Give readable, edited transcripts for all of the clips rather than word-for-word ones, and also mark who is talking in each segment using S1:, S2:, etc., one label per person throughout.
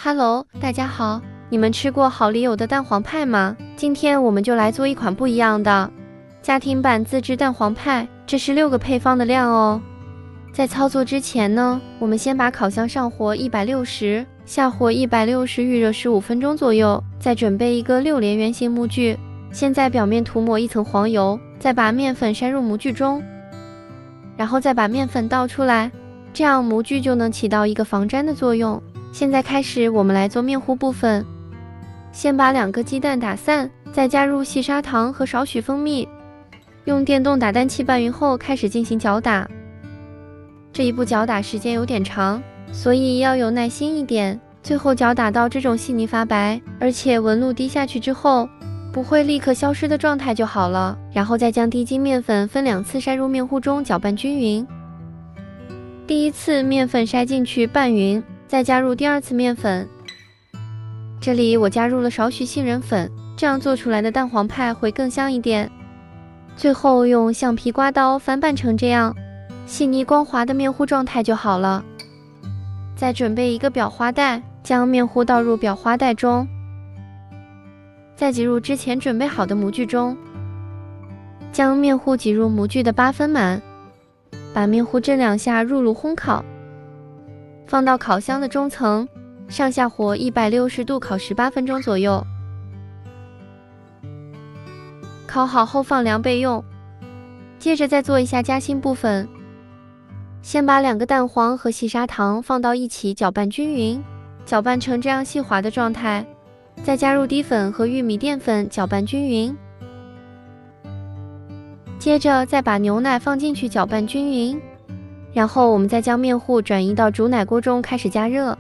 S1: Hello， 大家好，你们吃过好丽友的蛋黄派吗？今天我们就来做一款不一样的家庭版自制蛋黄派，这是6个配方的量哦。在操作之前呢，我们先把烤箱上火160，下火160预热15分钟左右，再准备一个6连圆形模具，先在表面涂抹一层黄油，再把面粉筛入模具中，然后再把面粉倒出来，这样模具就能起到一个防粘的作用。现在开始，我们来做面糊部分。先把2个鸡蛋打散，再加入细砂糖和少许蜂蜜，用电动打蛋器拌匀后开始进行搅打。这一步搅打时间有点长，所以要有耐心一点。最后搅打到这种细腻发白，而且纹路滴下去之后不会立刻消失的状态就好了。然后再将低筋面粉分2次筛入面糊中，搅拌均匀。第一次面粉筛进去拌匀，再加入第2次面粉。这里我加入了少许杏仁粉，这样做出来的蛋黄派会更香一点。最后用橡皮刮刀翻拌成这样细腻光滑的面糊状态就好了。再准备一个裱花袋，将面糊倒入裱花袋中，再挤入之前准备好的模具中，将面糊挤入模具的8分满，把面糊震2下入炉烘烤，放到烤箱的中层，上下火160度烤18分钟左右。烤好后放凉备用。接着再做一下夹心部分，先把2个蛋黄和细砂糖放到一起搅拌均匀，搅拌成这样细滑的状态，再加入低粉和玉米淀粉搅拌均匀。接着再把牛奶放进去搅拌均匀，然后我们再将面糊转移到煮奶锅中开始加热，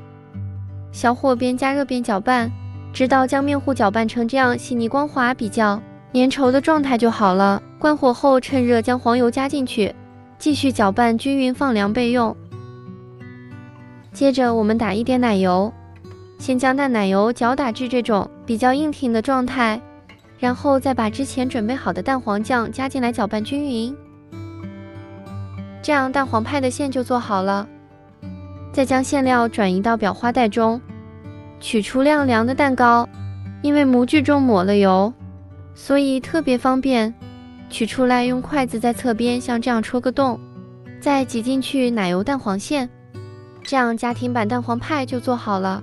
S1: 小火边加热边搅拌，直到将面糊搅拌成这样细腻光滑、比较粘稠的状态就好了。关火后趁热将黄油加进去，继续搅拌均匀，放凉备用。接着我们打一点奶油，先将淡奶油搅打至这种比较硬挺的状态，然后再把之前准备好的蛋黄酱加进来搅拌均匀，这样蛋黄派的馅就做好了。再将馅料转移到裱花袋中，取出晾凉的蛋糕，因为模具中抹了油，所以特别方便。取出来用筷子在侧边像这样戳个洞，再挤进去奶油蛋黄馅，这样家庭版蛋黄派就做好了。